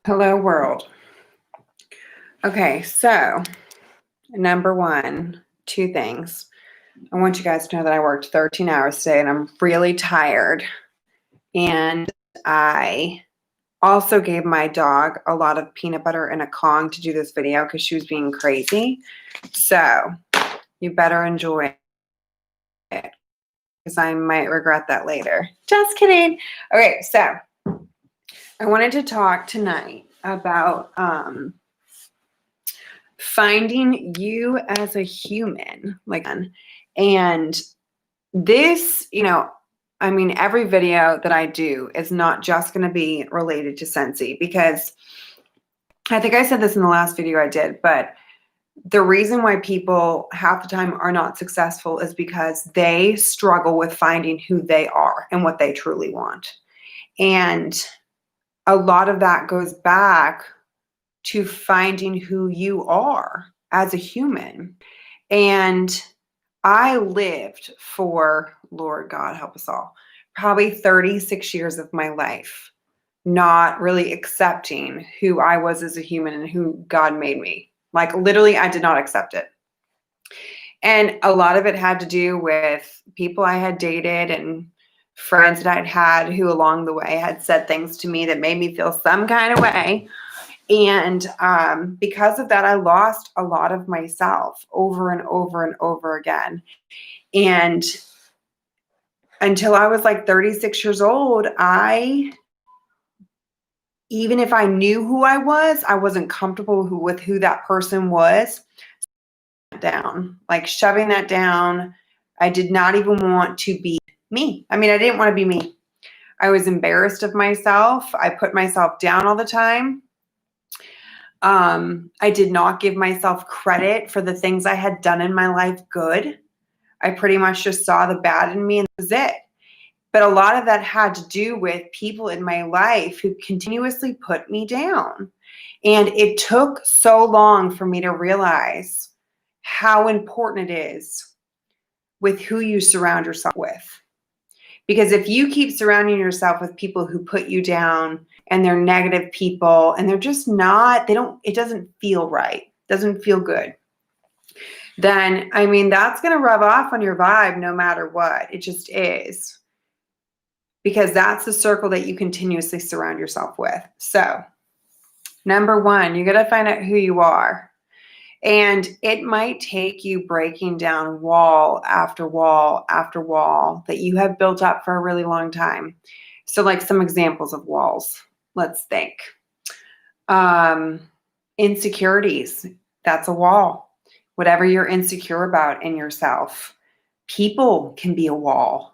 Hello, world. Okay, so number one, two things. I want you guys to know that I worked 13 hours today and I'm really tired. And I also gave my dog a lot of peanut butter and a Kong to do this video because she was being crazy. So you better enjoy it because I might regret that later. Just kidding. Okay, so I wanted to talk tonight about finding you as a human, and this, every video that I do is not just going to be related to Scentsy, because I think I said this in the last video I did, but the reason why people half the time are not successful is because they struggle with finding who they are and what they truly want. And a lot of that goes back to finding who you are as a human. And I lived for, Lord God help us all, probably 36 years of my life not really accepting who I was as a human and who God made me. Like, literally, I did not accept it. And a lot of it had to do with people I had dated and friends that I'd had who along the way had said things to me that made me feel some kind of way. And because of that, I lost a lot of myself over and over and over again. And until I was like 36 years old, even if I knew who I wasn't comfortable with who that person was. Down, like shoving that down. I did not even want to be me. I didn't want to be me. I was embarrassed of myself. I put myself down all the time. I did not give myself credit for the things I had done in my life good. I pretty much just saw the bad in me and that was it. But a lot of that had to do with people in my life who continuously put me down. And it took so long for me to realize how important it is with who you surround yourself with. Because if you keep surrounding yourself with people who put you down and they're negative people and they're just not, it doesn't feel right, doesn't feel good, then, that's going to rub off on your vibe no matter what. It just is. Because that's the circle that you continuously surround yourself with. So, number one, you got to find out who you are. And it might take you breaking down wall after wall after wall that you have built up for a really long time. So, like some examples of walls, let's think. Insecurities, that's a wall. Whatever you're insecure about in yourself. People can be a wall.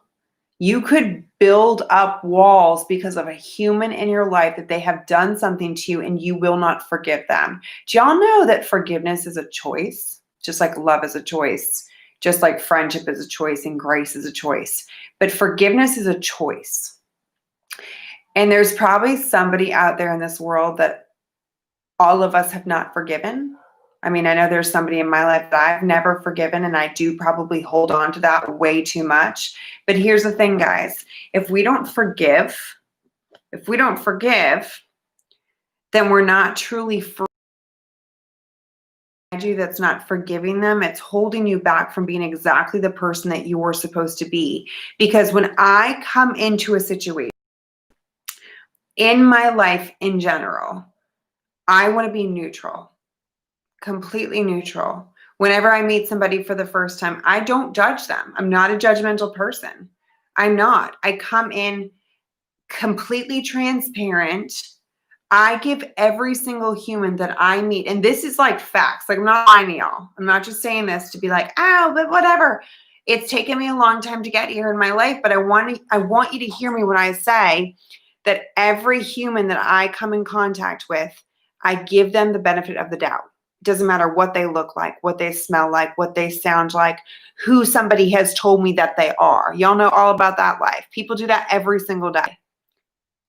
You could build up walls because of a human in your life that they have done something to you and you will not forgive them. Do y'all know that forgiveness is a choice? Just like love is a choice, just like friendship is a choice and grace is a choice. But forgiveness is a choice. And there's probably somebody out there in this world that all of us have not forgiven. I know there's somebody in my life that I've never forgiven, and I do probably hold on to that way too much. But here's the thing, guys. If we don't forgive, then we're not truly free. That's not forgiving them. It's holding you back from being exactly the person that you were supposed to be. Because when I come into a situation in my life in general, I want to be neutral. Completely neutral. Whenever I meet somebody for the first time, I don't judge them. I'm not a judgmental person. I'm not. I come in completely transparent. I give every single human that I meet, and this is like facts. Like, I'm not lying to y'all. I'm not just saying this to be like, oh, but whatever. It's taken me a long time to get here in my life, but I want you to hear me when I say that every human that I come in contact with, I give them the benefit of the doubt. Doesn't matter what they look like, what they smell like, what they sound like, who somebody has told me that they are. Y'all know all about that life. People do that every single day.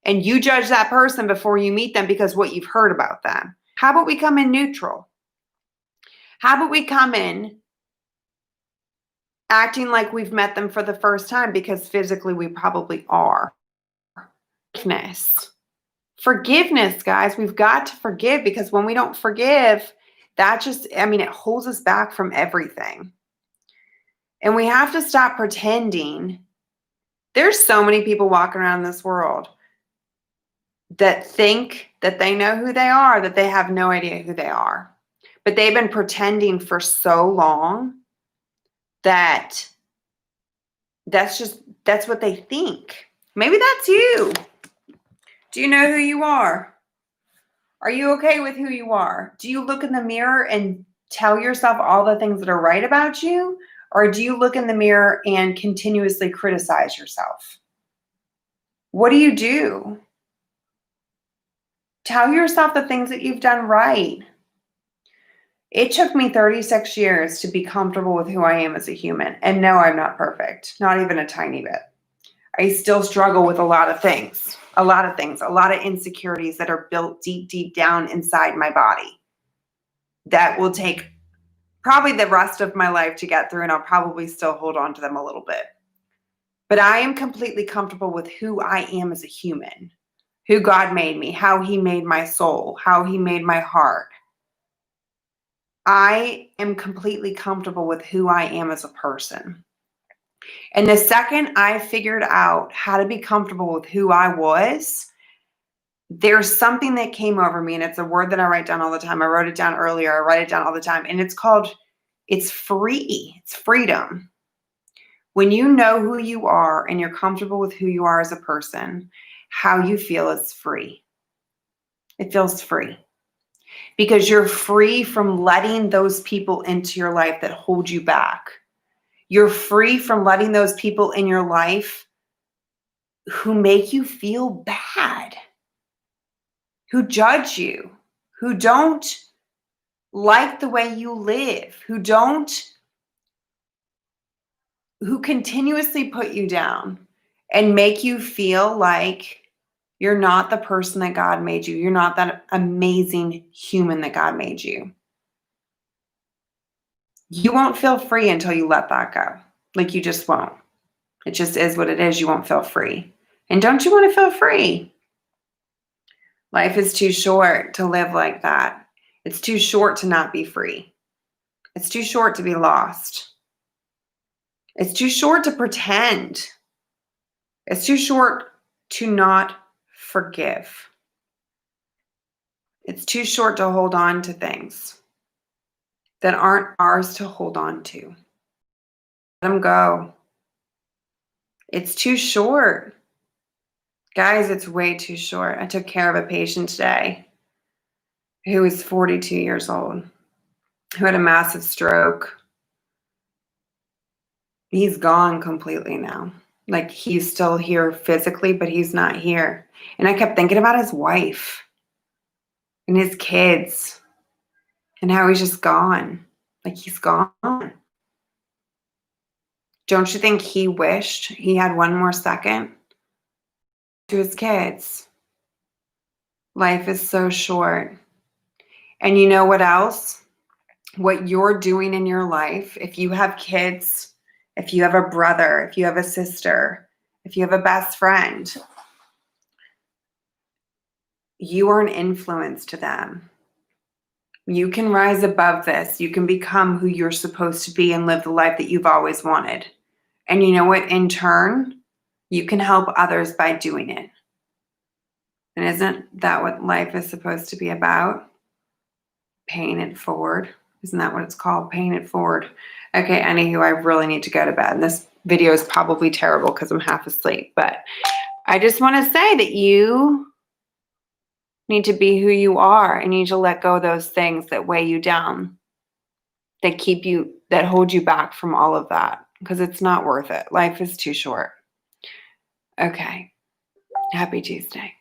And you judge that person before you meet them because what you've heard about them. How about we come in neutral? How about we come in acting like we've met them for the first time because physically we probably are. Forgiveness, guys. We've got to forgive, because when we don't forgive, that just, I mean, it holds us back from everything. And we have to stop pretending. There's so many people walking around this world that think that they know who they are, that they have no idea who they are. But they've been pretending for so long that that's what they think. Maybe that's you. Do you know who you are? Are you okay with who you are? Do you look in the mirror and tell yourself all the things that are right about you? Or do you look in the mirror and continuously criticize yourself? What do you do? Tell yourself the things that you've done right. It took me 36 years to be comfortable with who I am as a human. And no, I'm not perfect, not even a tiny bit. I still struggle with a lot of things, a lot of insecurities that are built deep, deep down inside my body that will take probably the rest of my life to get through, and I'll probably still hold on to them a little bit. But I am completely comfortable with who I am as a human, who God made me, how he made my soul, how he made my heart. I am completely comfortable with who I am as a person. And the second I figured out how to be comfortable with who I was, there's something that came over me, and it's a word that I write down all the time. I wrote it down earlier. I write it down all the time. And it's free. It's freedom. When you know who you are and you're comfortable with who you are as a person, how you feel is free. It feels free. Because you're free from letting those people into your life that hold you back. You're free from letting those people in your life who make you feel bad, who judge you, who don't like the way you live, who continuously put you down and make you feel like you're not the person that God made you. You're not that amazing human that God made you. You won't feel free until you let that go. Like, you just won't. It just is what it is. You won't feel free. And don't you want to feel free? Life is too short to live like that. It's too short to not be free. It's too short to be lost. It's too short to pretend. It's too short to not forgive. It's too short to hold on to things that aren't ours to hold on to. Let them go. It's too short. Guys, it's way too short. I took care of a patient today who was 42 years old, who had a massive stroke. He's gone completely now. Like, he's still here physically, but he's not here. And I kept thinking about his wife and his kids and how he's just gone. Like, he's gone. Don't you think he wished he had one more second to his kids? Life is so short. And you know what else? What you're doing in your life, if you have kids, if you have a brother, if you have a sister, if you have a best friend, you are an influence to them. You can rise above this. You can become who you're supposed to be and live the life that you've always wanted. And you know what? In turn, you can help others by doing it. And isn't that what life is supposed to be about? Paying it forward. Isn't that what it's called? Paying it forward. Okay, anywho, I really need to go to bed. And this video is probably terrible because I'm half asleep. But I just want to say that you need to be who you are, and you need to let go of those things that weigh you down, that hold you back from all of that, because it's not worth it. Life is too short. Okay. Happy Tuesday.